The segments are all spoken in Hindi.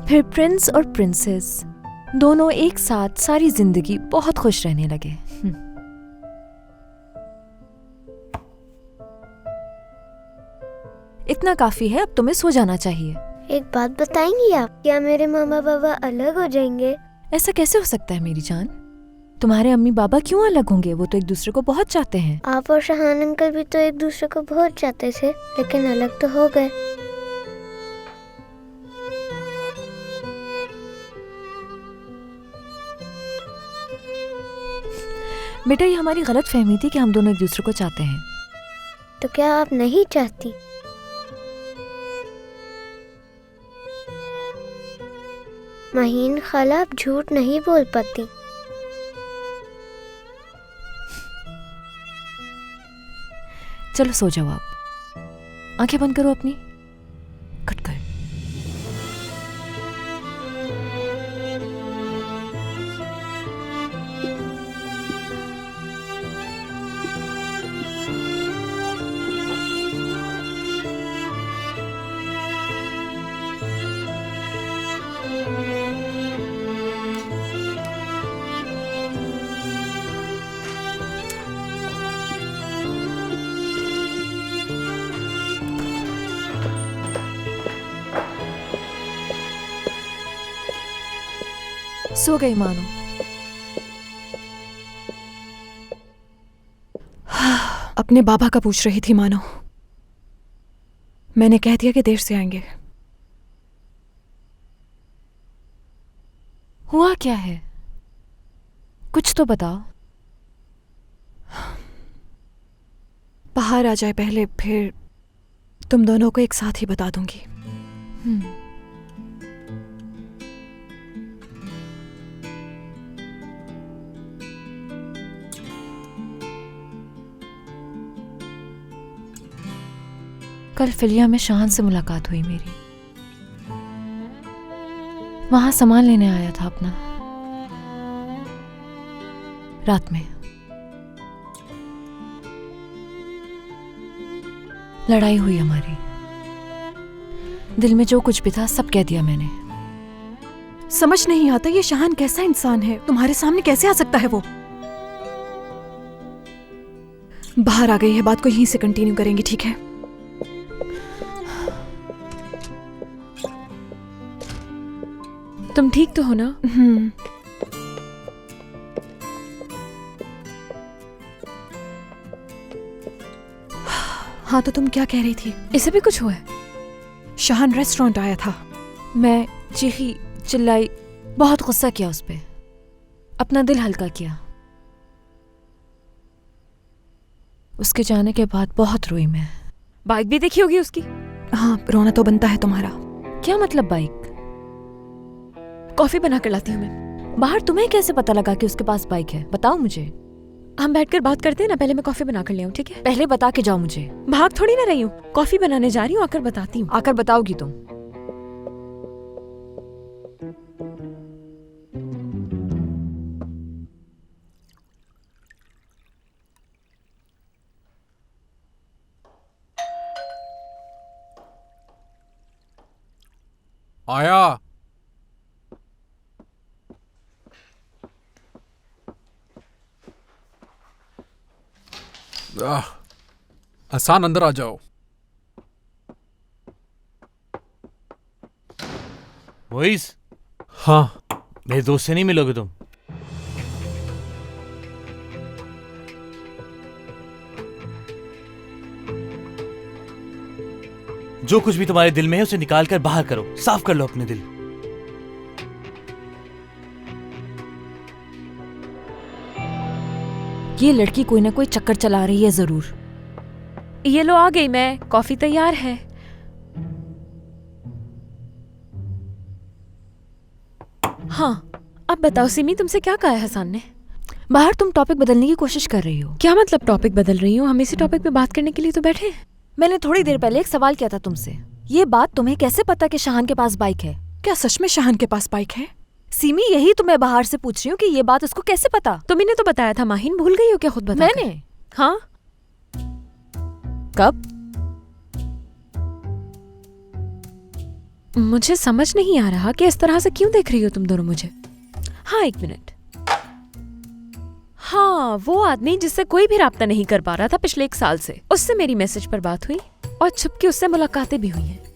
फिर प्रिंस और प्रिंसेस दोनों एक साथ सारी जिंदगी बहुत खुश रहने लगे। इतना काफी है, अब तुम्हें सो जाना चाहिए। एक बात बताएंगी आप, क्या मेरे मामा बाबा अलग हो जाएंगे? ऐसा कैसे हो सकता है मेरी जान? तुम्हारे अम्मी बाबा क्यों अलग होंगे? वो तो एक दूसरे को बहुत चाहते हैं। आप और शहान अंकल भी तो एक दूसरे को बहुत चाहते थे, लेकिन अलग तो हो गए। बेटा, ये हमारी गलत फहमी थी कि हम दोनों एक दूसरे को चाहते हैं। तो क्या आप नहीं चाहती? महीन खाला, आप झूठ नहीं बोल पाती। चलो सो जाओ आप। आंखें बंद करो अपनी। कट कर। सो गई मानो। अपने बाबा का पूछ रही थी मानो। मैंने कह दिया कि देर से आएंगे। हुआ क्या है? कुछ तो बताओ। बाहर आ जाए पहले, फिर तुम दोनों को एक साथ ही बता दूंगी। कल फिलिया में शहान से मुलाकात हुई मेरी। वहां सामान लेने आया था अपना। रात में लड़ाई हुई हमारी। दिल में जो कुछ भी था सब कह दिया मैंने। समझ नहीं आता ये शहान कैसा इंसान है, तुम्हारे सामने कैसे आ सकता है वो। बाहर आ गई है, बात को यहीं से कंटिन्यू करेंगे, ठीक है? तुम ठीक तो हो ना? हाँ, तो तुम क्या कह रही थी? इसे भी कुछ हुआ है? शहान रेस्टोरेंट आया था। मैं चीखी चिल्लाई, बहुत गुस्सा किया उस पे, अपना दिल हल्का किया। उसके जाने के बाद बहुत रोई मैं। बाइक भी देखी होगी उसकी। हाँ, रोना तो बनता है तुम्हारा। क्या मतलब बाइक? कॉफी बना कर लाती हूँ मैं। बाहर तुम्हें कैसे पता लगा कि उसके पास बाइक है? बताओ मुझे। हम बैठकर बात करते हैं ना, पहले मैं कॉफी बना कर ले आऊं, ठीक है? पहले बता के जाओ मुझे। भाग थोड़ी ना रही हूँ, कॉफी बनाने जा रही हूँ, आकर बताती हूँ। आकर बताओगी तुम? आया। आसान, अंदर आ जाओ। मोइस, हाँ। मेरे दोस्त से नहीं मिलोगे तुम? जो कुछ भी तुम्हारे दिल में है उसे निकाल कर बाहर करो, साफ कर लो अपने दिल। ये लड़की कोई ना कोई चक्कर चला रही है जरूर। ये लो, आ गई मैं, कॉफी तैयार है। हाँ, अब बताओ सिमी, तुमसे क्या कहा है हसन ने? बाहर तुम टॉपिक बदलने की कोशिश कर रही हो। क्या मतलब टॉपिक बदल रही हूँ? हम इसी टॉपिक पे बात करने के लिए तो बैठे हैं। मैंने थोड़ी देर पहले एक सवाल किया था तुमसे। ये बात तुम्हें कैसे पता कि शहान के पास बाइक है? क्या सच में शहान के पास बाइक है? सीमी, यही तो मैं बाहर से पूछ रही हूँ कि ये बात उसको कैसे पता? तुमने तो बताया था माहिन, भूल गई हो क्या खुद बता? मैंने? हाँ। कब? मुझे समझ नहीं आ रहा कि इस तरह से क्यों देख रही हो तुम दोनों मुझे। हाँ, एक मिनट। हाँ, वो आदमी जिससे कोई भी राब्ता नहीं कर पा रहा था पिछले 1 साल से, उससे मेरी मैसेज पर बात हुई और छुप के उससे मुलाकातें भी हुई हैं।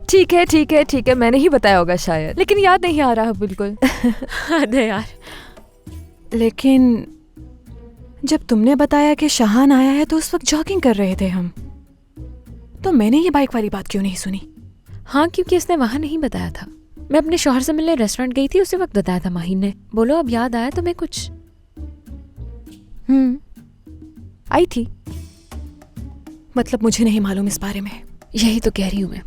ठीक है ठीक है ठीक है, मैंने ही बताया होगा शायद, लेकिन याद नहीं आ रहा बिल्कुल। अरे यार, लेकिन जब तुमने बताया कि शाहान आया है तो उस वक्त जॉगिंग कर रहे थे हम, तो मैंने ये बाइक वाली बात क्यों नहीं सुनी? हाँ, क्योंकि इसने वहां नहीं बताया था। मैं अपने शौहर से मिलने रेस्टोरेंट गई थी, उसी वक्त बताया था माहिन ने। बोलो अब याद आया तुम्हें कुछ? आई थी, मतलब मुझे नहीं मालूम इस बारे में। यही तो कह रही हूँ मैं।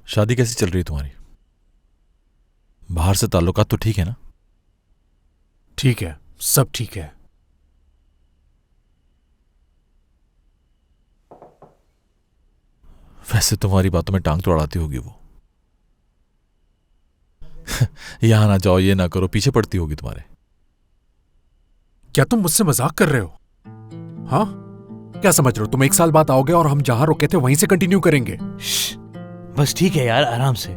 शादी कैसी चल रही है तुम्हारी? बाहर से ताल्लुकात तो ठीक है ना? ठीक है, सब ठीक है। वैसे तुम्हारी बातों में टांग तो अड़ाती होगी वो। यहां ना जाओ, ये ना करो, पीछे पड़ती होगी तुम्हारे। क्या तुम मुझसे मजाक कर रहे हो? हाँ, क्या समझ रहे हो तुम 1 साल बाद आओगे और हम जहां रुके थे वहीं से कंटिन्यू करेंगे? बस ठीक है यार, आराम से।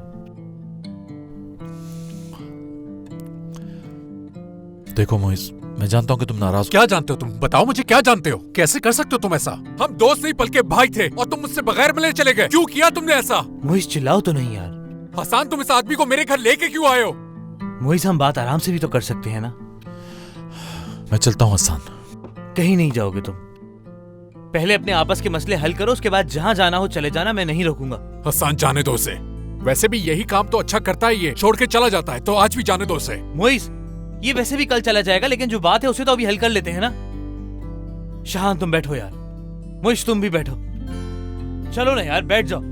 देखो मोइस, मैं जानता हूं कि तुम नाराज हो। क्या जानते हो तुम? बताओ मुझे, क्या जानते हो? कैसे कर सकते हो तुम ऐसा? हम दोस्त नहीं बल्कि भाई थे और तुम मुझसे बगैर मिले चले गए। क्यों किया तुमने ऐसा? मोइस चिल्लाओ तो नहीं यार। हसन, तुम इस आदमी को मेरे घर लेके क्यों आए हो? मोइस हम बात आराम से भी तो कर सकते हैं ना। मैं चलता हूं हसन। कहीं नहीं जाओगे तुम। पहले अपने आपस के मसले हल करो, उसके बाद जहां जाना हो चले जाना, मैं नहीं रोकूंगा। हसन, जाने दो उसे। वैसे भी यही काम तो अच्छा करता है, ये छोड़ के चला जाता है, तो आज भी जाने दो उसे। मोइस, ये वैसे भी कल चला जाएगा, लेकिन जो बात है उसे तो अभी हल कर लेते हैं ना। शाहान तुम बैठो यार। मोइस तुम भी बैठो। चलो ना यार, बैठ जाओ।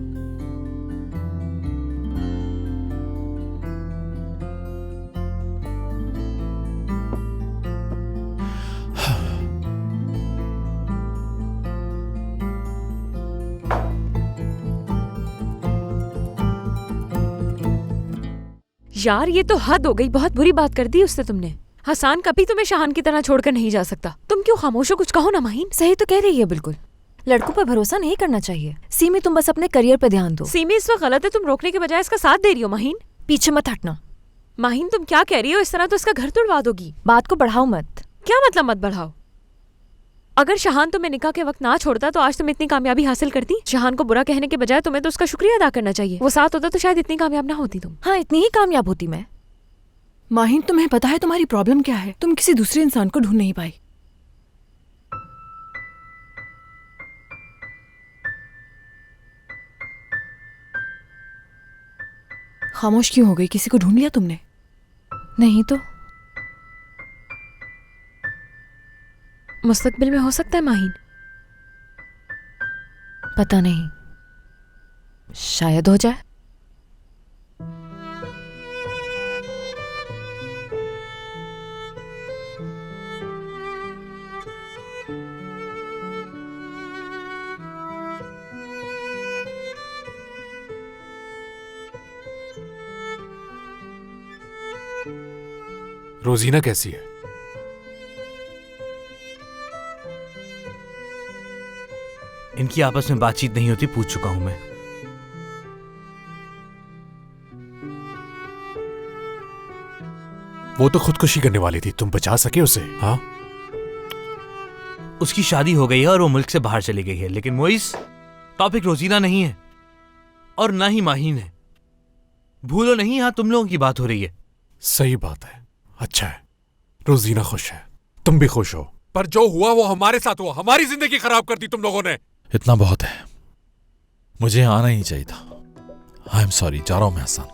यार ये तो हद हो गई, बहुत बुरी बात कर दी उससे तुमने। हसन कभी तुम्हें शाहान की तरह छोड़कर नहीं जा सकता। तुम क्यों खामोश हो? कुछ कहो ना माहिन। सही तो कह रही है बिल्कुल, लड़कों पर भरोसा नहीं करना चाहिए। सीमी, तुम बस अपने करियर पे ध्यान दो। सीमी इस वक्त गलत है, तुम रोकने के बजाय इसका साथ दे रही हो। माहिन, पीछे मत हटना। माहिन तुम क्या कह रही हो? इस तरह तो इसका घर तोड़वा दोगी। बात को बढ़ाओ मत। क्या मतलब मत बढ़ाओ? अगर शाहान तुम्हें निकाह के वक्त ना छोड़ता तो आज तुम इतनी कामयाबी हासिल करती। शाहान को बुरा कहने के बजाय तुम्हें तो उसका शुक्रिया अदा करना चाहिए। वो साथ होता तो शायद इतनी कामयाब ना होती तुम। हाँ, इतनी ही कामयाब होती मैं। माहिन, तुम्हें पता है तुम्हारी प्रॉब्लम क्या है? तुम किसी दूसरे इंसान को ढूंढ नहीं पाई। खामोश क्यों हो गई? किसी को ढूंढ लिया तुमने? नहीं तो मुस्तकबिल में हो सकता है माहिन। पता नहीं, शायद हो जाए। रोजीना कैसी है? इनकी आपस में बातचीत नहीं होती, पूछ चुका हूं मैं। वो तो खुदकुशी करने वाली थी, तुम बचा सके उसे? हाँ, उसकी शादी हो गई है और वो मुल्क से बाहर चली गई है। लेकिन मोइस, टॉपिक रोजीना नहीं है और ना ही माहीन है। भूलो नहीं, यहां तुम लोगों की बात हो रही है। सही बात है। अच्छा है, रोजीना खुश है, तुम भी खुश हो, पर जो हुआ वो हमारे साथ हुआ, हमारी जिंदगी खराब कर दी तुम लोगों ने। इतना बहुत है, मुझे आना ही चाहिए था। आई एम सॉरी, जा रहा हूं मैं हसन।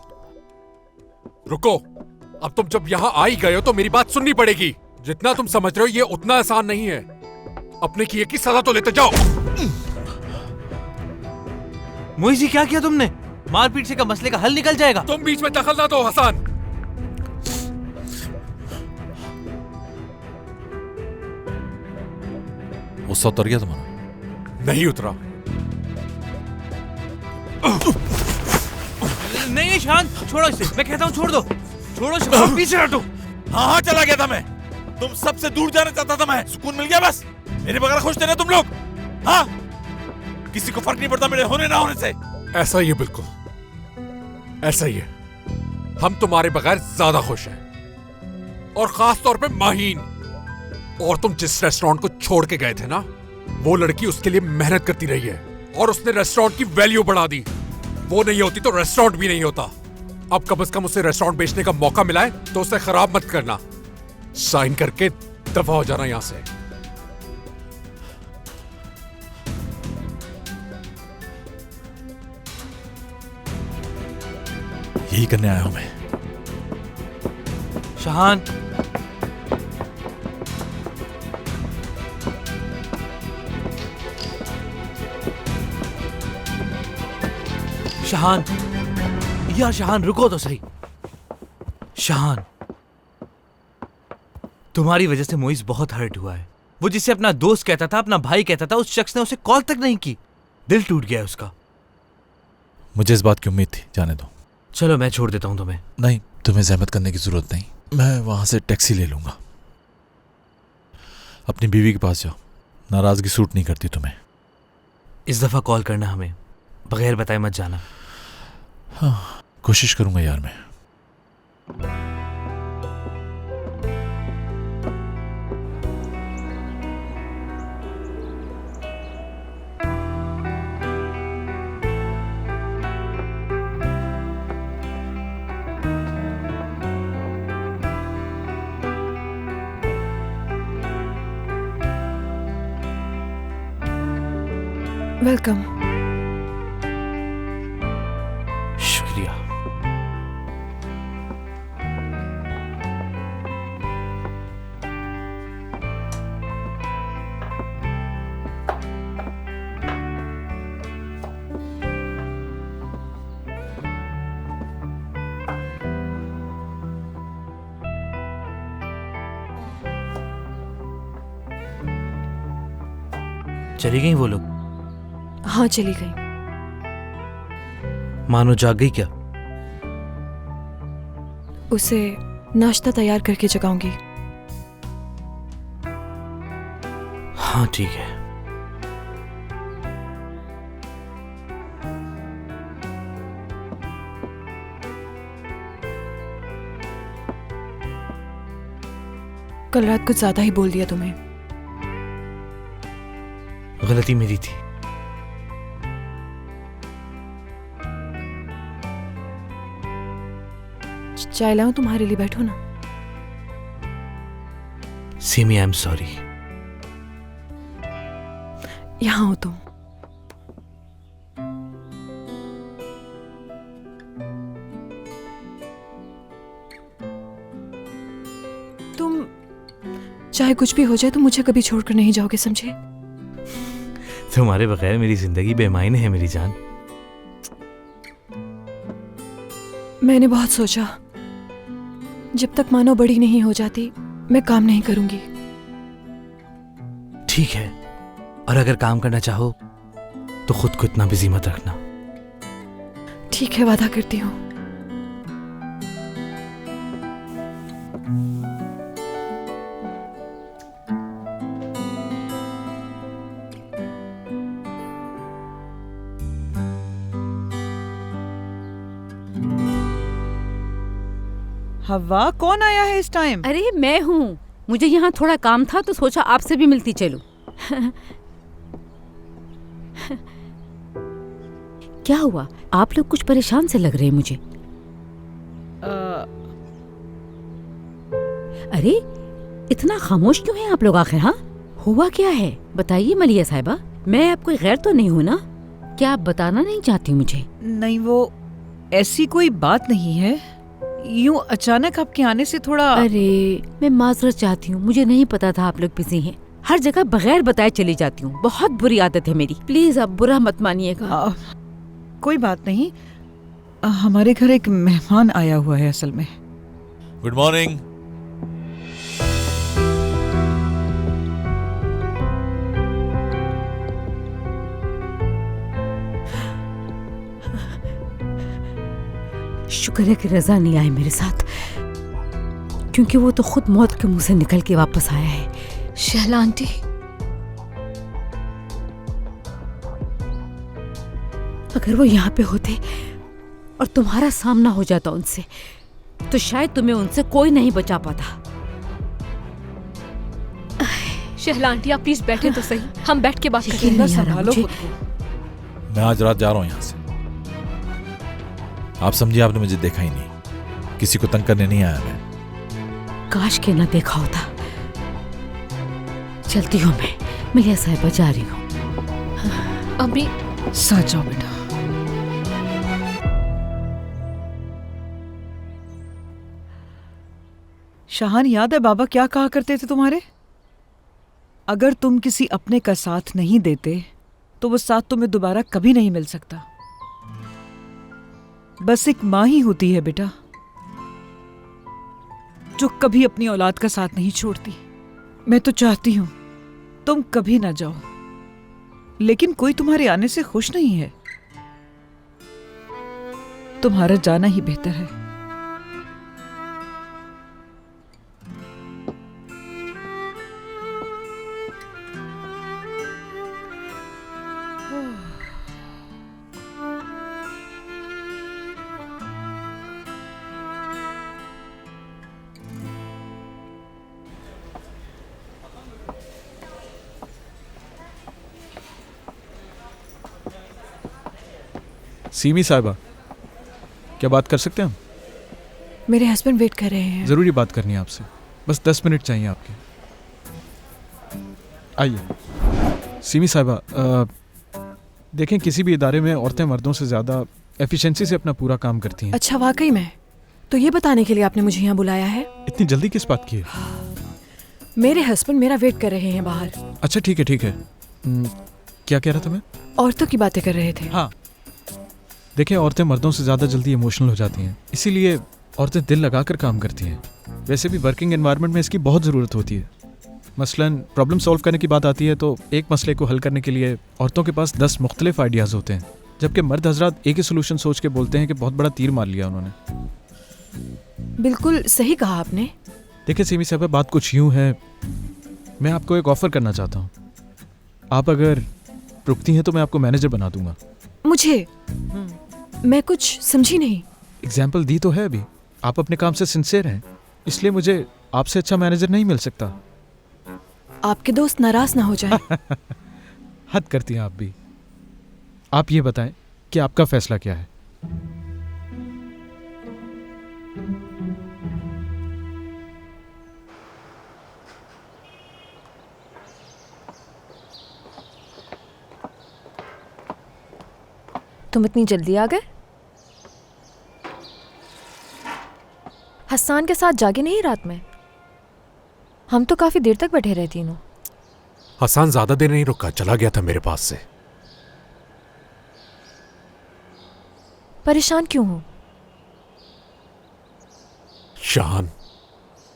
रुको, अब तुम जब यहाँ आ ही गए हो तो मेरी बात सुननी पड़ेगी। जितना तुम समझ रहे हो ये उतना आसान नहीं है। अपने किए की सजा तो लेते जाओ। मोइज जी, क्या किया तुमने? मारपीट से का मसले का हल निकल जाएगा। तुम बीच में दखल ना दो हसन। गुस्सा उतर गया तुम्हारा? नहीं उतरा। नहीं शान, छोड़ो इसे, मैं कहता हूँ छोड़ दो, छोड़ो शान, पीछे हटो। हाँ चला गया था मैं, तुम सबसे दूर जाना चाहता था मैं। सुकून मिल गया बस। मेरे बगैर खुश थे ना तुम लोग? हाँ, किसी को फर्क नहीं पड़ता मेरे होने ना होने से। ऐसा ही है, बिल्कुल ऐसा ही है। हम तुम्हारे बगैर ज्यादा खुश हैं, और खास तौर पे माहीन। और तुम जिस रेस्टोरेंट को छोड़ के गए थे ना, वो लड़की उसके लिए मेहनत करती रही है और उसने रेस्टोरेंट की वैल्यू बढ़ा दी। वो नहीं होती तो रेस्टोरेंट भी नहीं होता। अब कम से कम उसे रेस्टोरेंट बेचने का मौका मिला है तो उसे खराब मत करना। साइन करके दफा हो जाना यहां से। यही करने आया हूं मैं। शाहान, शाहान, यार शाहान रुको तो सही। शाहान, तुम्हारी वजह से मोइज बहुत हर्ट हुआ है। वो जिसे अपना दोस्त कहता था, अपना भाई कहता था, उस शख्स ने उसे कॉल तक नहीं की। दिल टूट गया है उसका। मुझे इस बात की उम्मीद थी, जाने दो। चलो मैं छोड़ देता हूं तुम्हें। नहीं, तुम्हें जहमत करने की जरूरत नहीं, मैं वहां से टैक्सी ले लूंगा। अपनी बीवी के पास जाओ, नाराजगी सूट नहीं करती तुम्हें। इस दफा कॉल करना हमें, बगैर बताए मत जाना। हाँ, कोशिश करूंगा यार मैं। वेलकम। शुक्रिया। चली गई वो लोग? हाँ, चली गई। मानो जाग गई क्या? उसे नाश्ता तैयार करके जगाऊंगी। हाँ ठीक है। कल रात कुछ ज्यादा ही बोल दिया तुम्हें। गलती मेरी थी। चाय लाऊं तुम्हारे लिए? बैठो ना। Simi, I am sorry. यहाँ हो तुम। तुम चाहे कुछ भी हो जाए तो मुझे कभी छोड़कर नहीं जाओगे, समझे? तुम्हारे बगैर मेरी जिंदगी बेमायने है मेरी जान। मैंने बहुत सोचा, जब तक मानो बड़ी नहीं हो जाती मैं काम नहीं करूंगी। ठीक है, और अगर काम करना चाहो तो खुद को इतना बिजी मत रखना। ठीक है, वादा करती हूँ। हवा, कौन आया है इस टाइम? अरे मैं हूँ, मुझे यहाँ थोड़ा काम था तो सोचा आपसे भी मिलती चलूं। क्या हुआ? आप लोग कुछ परेशान से लग रहे हैं मुझे। अरे इतना खामोश क्यों हैं आप लोग आखिर? हाँ, हुआ क्या है बताइए मलिया साहिबा, मैं आप कोई गैर तो नहीं हूँ ना? क्या आप बताना नहीं चाहती मुझे? नहीं, वो ऐसी कोई बात नहीं है। यूं अचानक आपके आने से थोड़ा अरे मैं माजरत चाहती हूँ, मुझे नहीं पता था आप लोग बिजी हैं। हर जगह बगैर बताए चली जाती हूँ, बहुत बुरी आदत है मेरी, प्लीज आप बुरा मत मानिएगा। कोई बात नहीं। हमारे घर एक मेहमान आया हुआ है असल में। Good morning. शुक्र है कि रजा नहीं आए मेरे साथ, क्योंकि वो तो खुद मौत के मुंह से निकल के वापस आया है। शहला आंटी, अगर वो यहाँ पे होते और तुम्हारा सामना हो जाता उनसे, तो शायद तुम्हें उनसे कोई नहीं बचा पाता। शहला आंटी आप प्लीज बैठे तो सही, हम बैठ के बात यकीन करेंगे। नहीं आ रहा संभालो मुझे। खुद को। मैं आज रात जा रहा हूं यहां से। आप समझिए आपने मुझे देखा ही नहीं, किसी को तंग करने नहीं आया मैं। काश के ना देखा होता। चलती हूँ मैं, मलिया साहिबा जा रही हूँ। अभी साथ जाओ बेटा। शाहान, याद है बाबा क्या कहा करते थे तुम्हारे? अगर तुम किसी अपने का साथ नहीं देते तो वो साथ तुम्हें दोबारा कभी नहीं मिल सकता। बस एक माँ ही होती है बेटा जो कभी अपनी औलाद का साथ नहीं छोड़ती। मैं तो चाहती हूं तुम कभी ना जाओ, लेकिन कोई तुम्हारे आने से खुश नहीं है। तुम्हारा जाना ही बेहतर है। सीमी साहिबा, क्या बात कर सकते हैं हम? मेरे हस्बैंड वेट कर रहे हैं। ज़रूरी बात करनी है आपसे, बस 10 मिनट चाहिए आपके। आइए। सीमी साहिबा, देखें किसी भी इदारे में औरतें मर्दों से ज़्यादा एफिशिएंसी से अपना पूरा काम करती हैं। अच्छा, वाकई में? तो ये बताने के लिए आपने मुझे यहाँ बुलाया है? इतनी जल्दी किस बात की है? मेरे हस्बैंड मेरा वेट कर रहे हैं बाहर। अच्छा ठीक है ठीक है। क्या कह रहा था मैं? औरतों की बातें कर रहे थे। हाँ, देखें औरतें मर्दों से ज़्यादा जल्दी इमोशनल हो जाती हैं, इसीलिए औरतें दिल लगाकर काम करती हैं। वैसे भी वर्किंग एनवायरनमेंट में इसकी बहुत ज़रूरत होती है। मसलन प्रॉब्लम सॉल्व करने की बात आती है तो एक मसले को हल करने के लिए औरतों के पास 10 मुख्तलिफ आइडियाज़ होते हैं, जबकि मर्द हजरात एक ही सोल्यूशन सोच के बोलते हैं कि बहुत बड़ा तीर मार लिया उन्होंने। बिल्कुल सही कहा आपने। देखिए सीमी साहब, बात कुछ यूँ है, मैं आपको एक ऑफ़र करना चाहता हूँ। आप अगर रुकती हैं तो मैं आपको मैनेजर बना दूंगा। मुझे? मैं कुछ समझी नहीं। एग्जाम्पल दी तो है अभी। आप अपने काम से सिंसियर हैं, इसलिए मुझे आपसे अच्छा मैनेजर नहीं मिल सकता। आपके दोस्त नाराज ना हो जाए। हद करती हैं आप भी। आप ये बताएं कि आपका फैसला क्या है? तुम इतनी जल्दी आ गए? हसन के साथ जागे नहीं रात में? हम तो काफी देर तक बैठे रहे तीनों। हसन ज्यादा देर नहीं रुका, चला गया था मेरे पास से। परेशान क्यों हो? शाहान,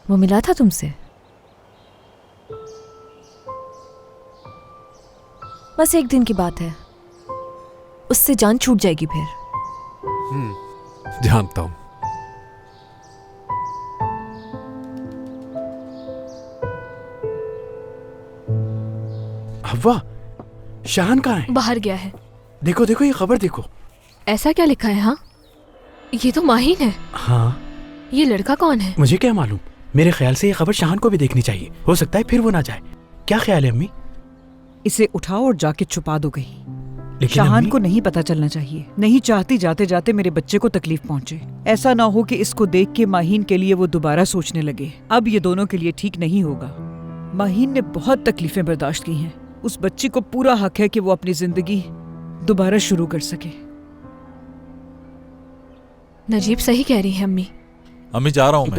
वो मिला था तुमसे? बस एक दिन की बात है, उससे जान छूट जाएगी फिर। जानता हूं। हव्वा, शाहान कहाँ है? बाहर गया है। देखो देखो ये खबर देखो। ऐसा क्या लिखा है? हाँ, ये तो माहिन है। हाँ, ये लड़का कौन है? मुझे क्या मालूम। मेरे ख्याल से ये खबर शाहान को भी देखनी चाहिए, हो सकता है फिर वो ना जाए। क्या ख्याल है अम्मी? इसे उठाओ और जाके छुपा दो कहीं। लेकिन शाहान अम्मी... को नहीं पता चलना चाहिए। नहीं चाहती जाते जाते मेरे बच्चे को तकलीफ पहुंचे। ऐसा ना हो कि इसको देख के माहीन के लिए वो दोबारा सोचने लगे। अब ये दोनों के लिए ठीक नहीं होगा। माहीन ने बहुत तकलीफें बर्दाश्त की हैं। उस बच्ची को पूरा हक है कि वो अपनी जिंदगी दोबारा शुरू कर सके। नजीब सही कह रही है अम्मी। अम्मी जा रहा हूं मैं।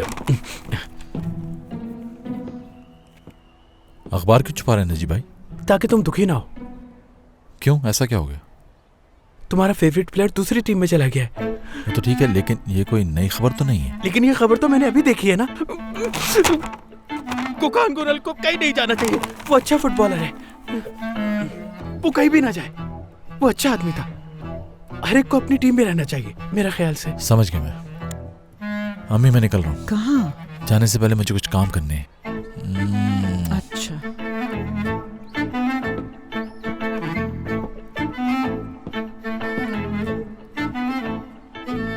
अखबार क्यों छुपा रहे हैं नजीब भाई? ताकि तुम दुखी ना हो। क्यों, ऐसा क्या हो गया? तुम्हारा फेवरेट प्लेयर दूसरी टीम में चला गया है। वो तो ठीक है, लेकिन ये कोई नई खबर तो नहीं है। लेकिन ये खबर तो मैंने अभी देखी है ना। कोकान गोरल को कहीं नहीं जाना चाहिए। वो अच्छा फुटबॉलर है, वो कहीं भी ना जाए। वो अच्छा आदमी था, हर एक को अपनी टीम में रहना चाहिए मेरा ख्याल से। समझ गया मैं। अम्मी मैं निकल रहा हूँ। कहाँ? जाने से पहले मुझे कुछ काम करने हैं। अच्छा।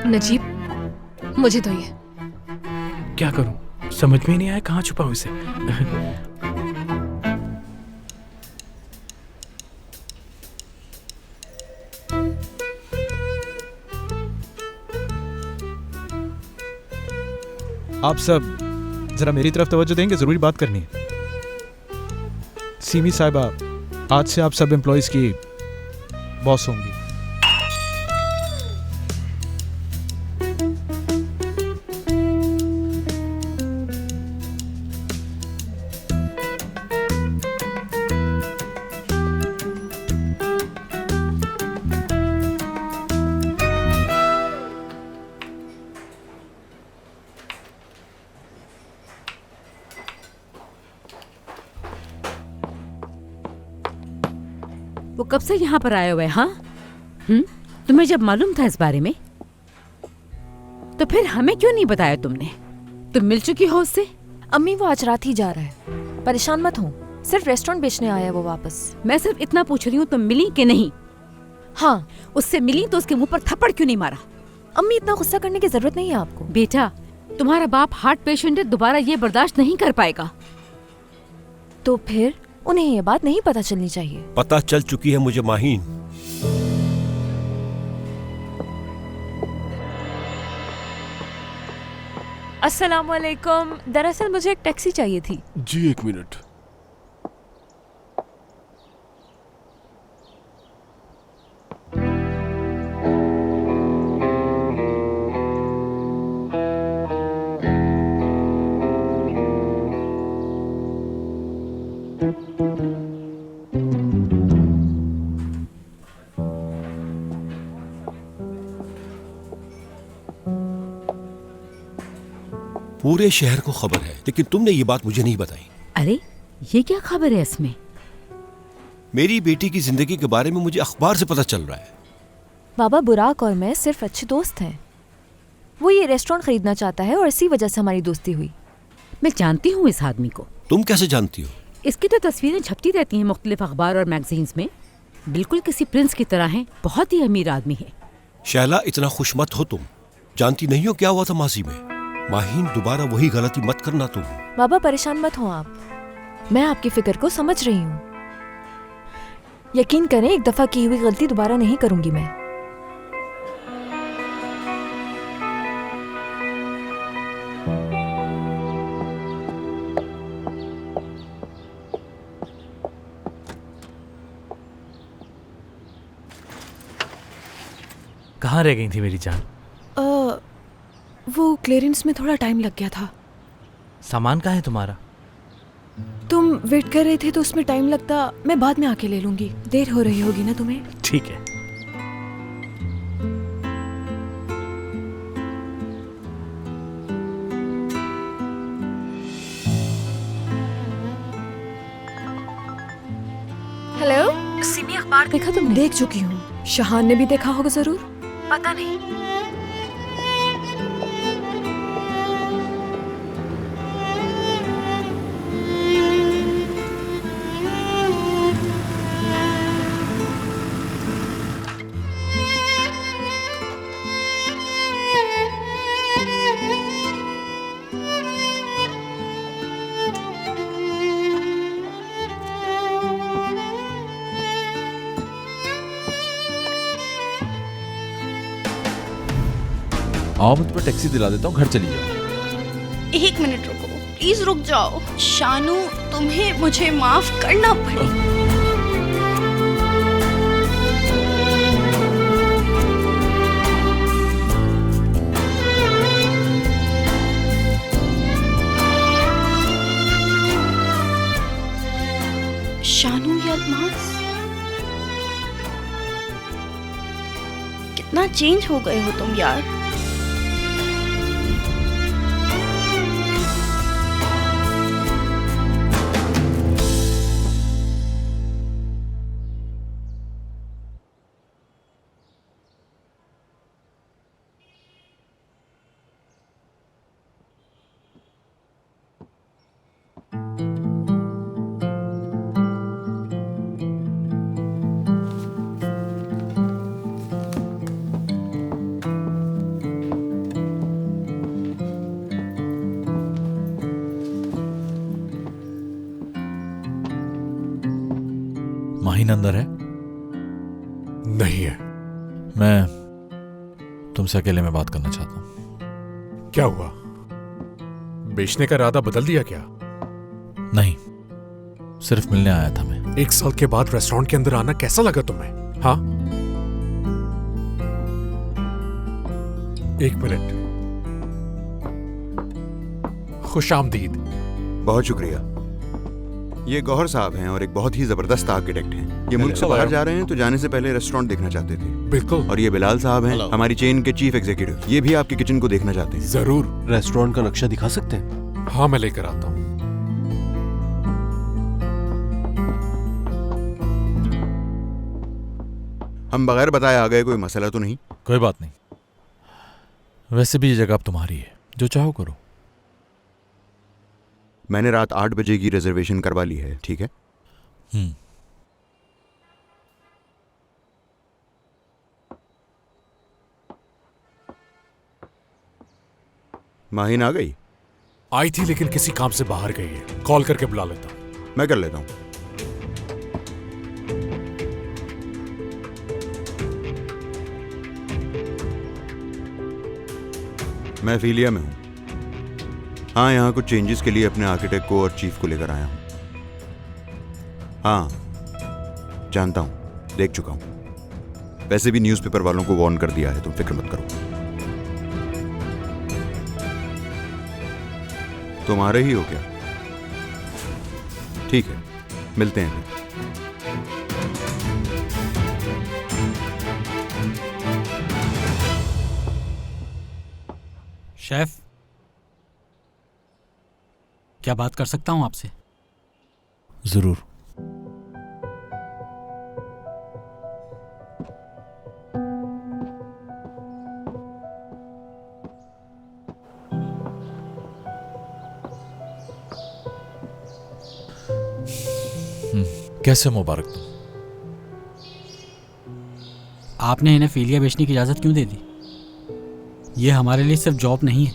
नजीब मुझे दो ये। क्या करूं, समझ में ही नहीं आया कहाँ छुपाऊं इसे। आप सब जरा मेरी तरफ तवज्जो देंगे, जरूरी बात करनी है। सीमी साहिबा, आज से आप सब एम्प्लॉइज की बॉस होंगी। वो कब से यहाँ पर आए हुए? हाँ, तुम्हें जब मालूम था इस बारे में तो फिर हमें क्यों नहीं बताया तुमने? तुम मिल चुकी हो उससे? अम्मी वो आज रात ही जा रहा है, परेशान मत हो। सिर्फ रेस्टोरेंट बेचने आया है वो वापस। मैं सिर्फ इतना पूछ रही हूँ, तुम मिली कि नहीं? हाँ। उससे मिली तो उसके मुंह पर थप्पड़ क्यों नहीं मारा? अम्मी इतना गुस्सा करने की जरूरत नहीं है आपको। बेटा, तुम्हारा बाप हार्ट पेशेंट है, दोबारा ये बर्दाश्त नहीं कर पाएगा। तो फिर उन्हें ये बात नहीं पता चलनी चाहिए। पता चल चुकी है मुझे माहीन। अस्सलाम वालेकुम। दरअसल मुझे एक टैक्सी चाहिए थी। जी एक मिनट। पूरे शहर को खबर है, लेकिन तुमने ये बात मुझे नहीं बताई। अरे ये क्या खबर है इसमें? मेरी बेटी की जिंदगी के बारे में मुझे अखबार से पता चल रहा है। बाबा, बुराक और मैं सिर्फ अच्छे दोस्त हैं। वो ये रेस्टोरेंट खरीदना चाहता है और इसी वजह से हमारी दोस्ती हुई। मैं जानती हूँ इस आदमी को। तुम कैसे जानती हो? इसकी तो तस्वीरें छपती रहती हैं मुख्तलिफ अखबार और मैगजीन्स में। बिल्कुल किसी प्रिंस की तरह है, बहुत ही अमीर आदमी है। शैला, इतना खुश मत हो तुम। जानती नहीं हो क्या हुआ था माजी में। माहीन, दोबारा वही गलती मत करना तुम। बाबा परेशान मत हो आप, मैं आपकी फिक्र को समझ रही हूँ। यकीन करें, एक दफा की हुई गलती दोबारा नहीं करूंगी मैं। कहाँ रह गई थी मेरी जान? वो क्लियरेंस में थोड़ा टाइम लग गया था। सामान कहाँ है तुम्हारा? तुम वेट कर रहे थे तो उसमें टाइम लगता, मैं बाद में आके ले लूंगी। देर हो रही होगी ना तुम्हें? ठीक है। हेलो, सिमी अखबार देखा तुमने? देख चुकी हूँ। शहान ने भी देखा होगा जरूर। पता नहीं। आओ, मैं तुम्हें टैक्सी दिला देता हूँ, घर चली जाओ। एक मिनट रुको, प्लीज रुक जाओ। शानू, तुम्हें मुझे माफ करना पड़ेगा। शानू यलमास, कितना चेंज हो गए हो तुम यार। माहीन अंदर है? नहीं है। मैं तुमसे अकेले में बात करना चाहता हूं। क्या हुआ? बेचने का इरादा बदल दिया क्या? नहीं, सिर्फ मिलने आया था मैं। 1 साल के बाद रेस्टोरेंट के अंदर आना कैसा लगा तुम्हें? हाँ, 1 मिनट। खुशामदीद। बहुत शुक्रिया। ये गौहर साहब हैं और एक बहुत ही जबरदस्त आर्किटेक्ट हैं। ये मुल्क से बाहर जा रहे हैं तो जाने से पहले रेस्टोरेंट देखना चाहते थे। बिल्कुल। और ये बिलाल साहब हैं, हमारी चेन के चीफ एग्जीक्यूटिव। ये भी आपके किचन को देखना चाहते हैं। जरूर। रेस्टोरेंट का नक्शा दिखा सकते हैं? हाँ, मैं लेकर आता हूँ। हम बगैर बताए आ गए, कोई मसला तो नहीं? कोई बात नहीं। वैसे भी ये जगह अब तुम्हारी है, जो चाहो करो। मैंने रात 8 बजे की रिजर्वेशन करवा ली है, ठीक है? माहीन आ गई? आई थी लेकिन किसी काम से बाहर गई है। कॉल करके बुला लेता हूं। मैं कर लेता हूं। मैं फीलिया में हूं। हाँ, यहाँ कुछ चेंजेस के लिए अपने आर्किटेक्ट को और चीफ को लेकर आया हूँ। हाँ, जानता हूँ, देख चुका हूँ। वैसे भी न्यूज़पेपर वालों को वार्न कर दिया है, तुम फिक्र मत करो। तुम्हारे ही हो क्या? ठीक है, मिलते हैं। शेफ, क्या बात कर सकता हूं आपसे? जरूर। कैसे मुबारक तुम? आपने इन्हें फीलिया बेचने की इजाजत क्यों दे दी? ये हमारे लिए सिर्फ जॉब नहीं है।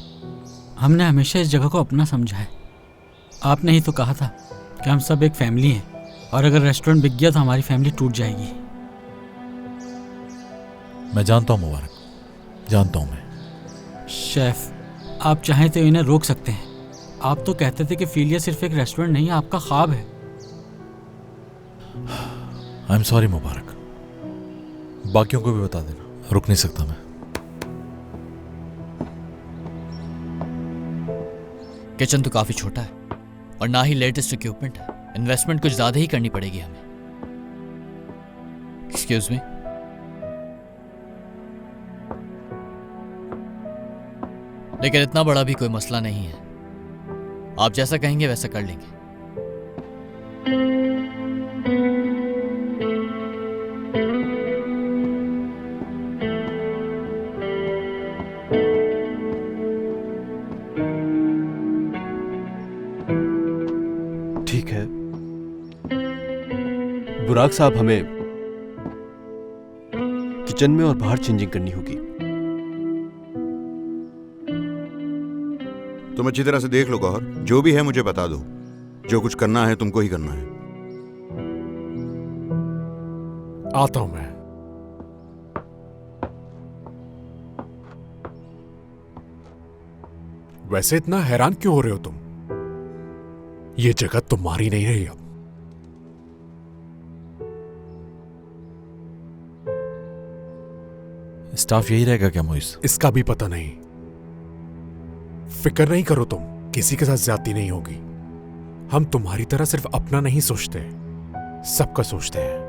हमने हमेशा इस जगह को अपना समझा है। आपने ही तो कहा था कि हम सब एक फैमिली हैं और अगर रेस्टोरेंट बिक गया तो हमारी फैमिली टूट जाएगी। मैं जानता हूं मुबारक, जानता हूं मैं। शेफ, आप चाहें तो इन्हें रोक सकते हैं। आप तो कहते थे कि फीलिया सिर्फ एक रेस्टोरेंट नहीं, आपका ख्वाब है। आई एम सॉरी मुबारक, बाकियों को भी बता देना, रुक नहीं सकता मैं। किचन तो काफी छोटा है और ना ही लेटेस्ट इक्विपमेंट है। इन्वेस्टमेंट कुछ ज्यादा ही करनी पड़ेगी हमें। एक्सक्यूज मी, लेकिन इतना बड़ा भी कोई मसला नहीं है। आप जैसा कहेंगे वैसा कर लेंगे। ठीक है बुराक साहब, हमें किचन में और बाहर चेंजिंग करनी होगी। तुम अच्छी तरह से देख लो गौहर, जो भी है मुझे बता दो। जो कुछ करना है तुमको ही करना है। आता हूं मैं। वैसे इतना हैरान क्यों हो रहे हो तुम? ये जगह तुम्हारी नहीं रही अब। स्टाफ यही रहेगा क्या मोइस? इसका भी पता नहीं। फिक्र नहीं करो तुम, किसी के साथ ज्यादती नहीं होगी। हम तुम्हारी तरह सिर्फ अपना नहीं सोचते, सबका सोचते हैं।